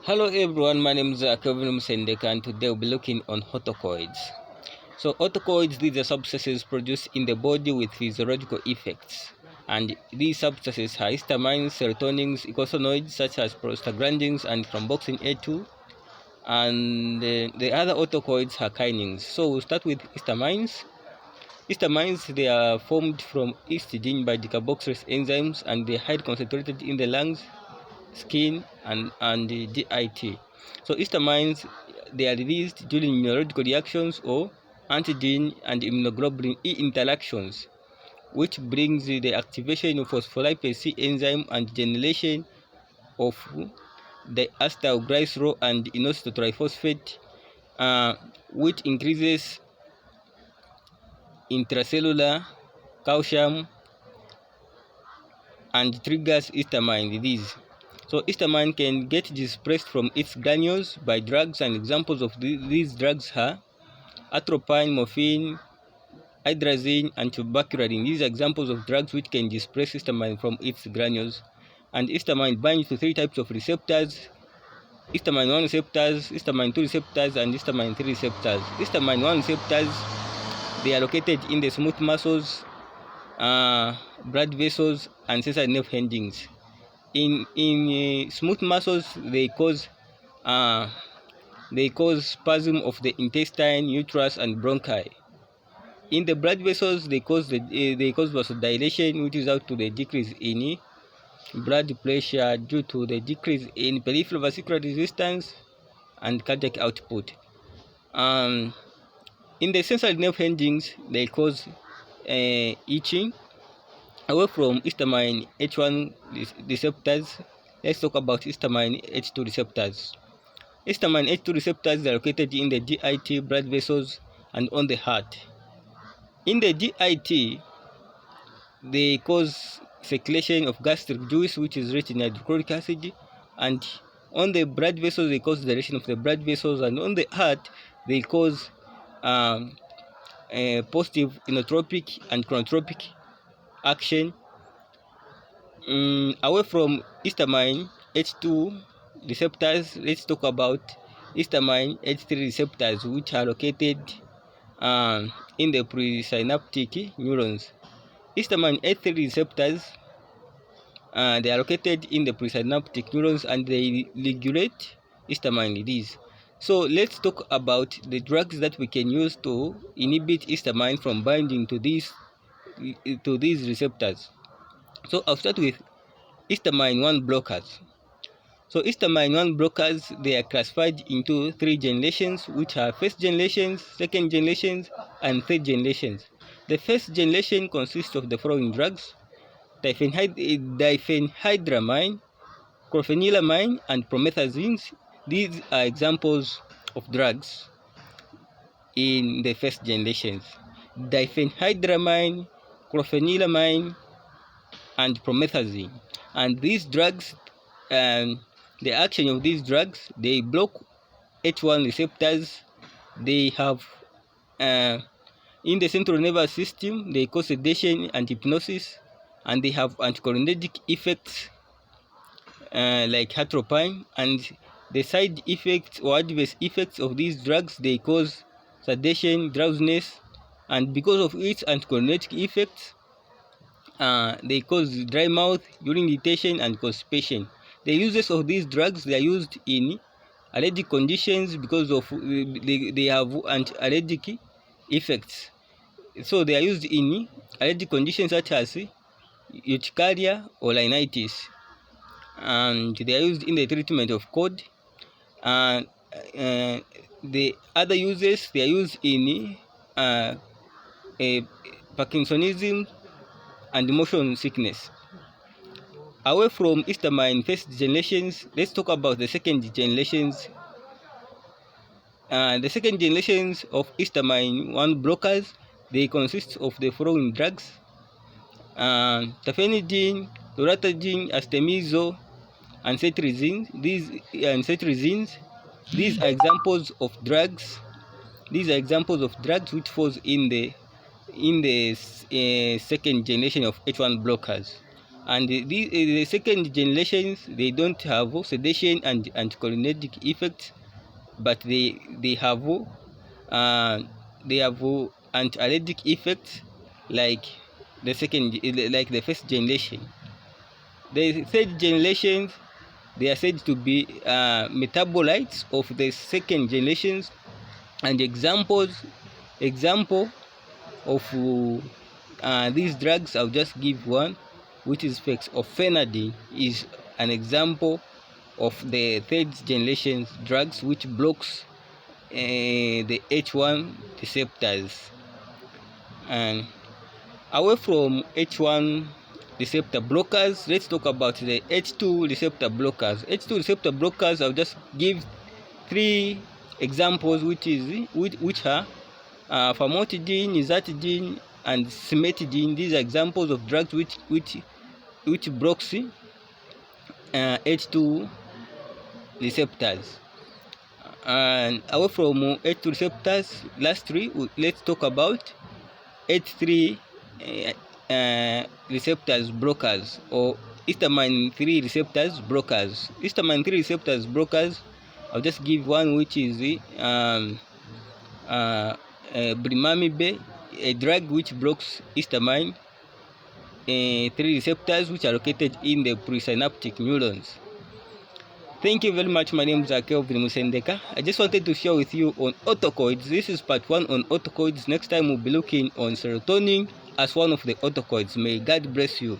Hello everyone, my name is Kevin Musendeka and today we'll be looking on autocoids. So autocoids, these are substances produced in the body with physiological effects. And these substances are histamines, serotonins, eicosanoids such as prostaglandins and thromboxane A2. And the other autocoids are kinins. So we'll start with histamines. Histamines, they are formed from histidine by decarboxylase enzymes and they are highly concentrated in the lungs, skin, and the DIT. So histamines, they are released during neurological reactions or antigen and immunoglobulin E interactions, which brings the activation of phospholipase C enzyme and generation of the acetylglycerol and inositotriphosphate, which increases intracellular calcium and triggers histamine release. So histamine can get displaced from its granules by drugs, and examples of these drugs are atropine, morphine, hydrazine, and tuberculin. These are examples of drugs which can displace histamine from its granules. And histamine binds to three types of receptors: histamine 1 receptors, histamine 2 receptors, and histamine 3 receptors. Histamine 1 receptors, they are located in the smooth muscles, blood vessels, and sensory nerve endings. In smooth muscles, they cause spasm of the intestine, uterus, and bronchi. In the blood vessels, they cause vasodilation, which is out to the decrease in blood pressure due to the decrease in peripheral vascular resistance and cardiac output. In the sensory nerve endings, they cause itching. Away from histamine H1 receptors, let's talk about histamine H2 receptors. Histamine H2 receptors are located in the GIT, blood vessels, and on the heart. In the GIT, they cause secretion of gastric juice, which is rich in hydrochloric acid, and on the blood vessels, they cause dilation of the blood vessels, and on the heart, they cause positive inotropic and chronotropic action. Away from histamine H2 receptors, let's talk about histamine H3 receptors, which are located in the presynaptic neurons. Histamine H3 receptors, they are located in the presynaptic neurons and they regulate histamine release. So let's talk about the drugs that we can use to inhibit histamine from binding to these receptors. So I'll start with histamine 1 blockers. So histamine 1 blockers, they are classified into three generations, which are first generations, second generations, and third generations. The first generation consists of the following drugs: diphenhydramine, chlorpheniramine, and promethazines. These are examples of drugs in the first generations: diphenhydramine, chlorpheniramine, and promethazine. And these drugs, the action of these drugs, they block H1 receptors. They have in the central nervous system, they cause sedation and hypnosis, and they have anticholinergic effects like atropine. And the side effects or adverse effects of these drugs, they cause sedation, drowsiness, and because of its anticholinergic effects, they cause dry mouth, urine irritation, and constipation. The uses of these drugs, they are used in allergic conditions because of they have anti-allergic effects. So they are used in allergic conditions such as urticaria or rhinitis, and they are used in the treatment of cold. And the other uses, they are used in Parkinsonism and motion sickness. Away from histamine first generations, let's talk about the second generations. The second generations of histamine 1 blockers, they consist of the following drugs: tafenidine, loratadine, artemisinin, and cetirizine. These are examples of drugs. These are examples of drugs which falls in the second generation of H1 blockers. And the second generations, they don't have sedation and anticholinergic effects, but they have anti-allergic effects like the first generation. The third generation, they are said to be metabolites of the second generations, and example of these drugs, I'll just give one, which is fexofenadine, is an example of the third generation drugs which blocks the H1 receptors. And away from H1 receptor blockers, let's talk about the H2 receptor blockers. H2 receptor blockers, I'll just give three examples, which are famotidine, nizatidine, and cimetidine. These are examples of drugs which blocks H2 receptors. And away from H2 receptors, last three, let's talk about H3 receptors blockers, or histamine 3 receptors blockers. Histamine 3 receptors blockers, I'll just give one, which is brimamide, a drug which blocks histamine 3 receptors which are located in the presynaptic neurons. Thank you very much. My name is Kelvin Musendeka. I just wanted to share with you on autocoids. This is part 1 on autocoids. Next time we'll be looking on serotonin as one of the autocoids. May God bless you.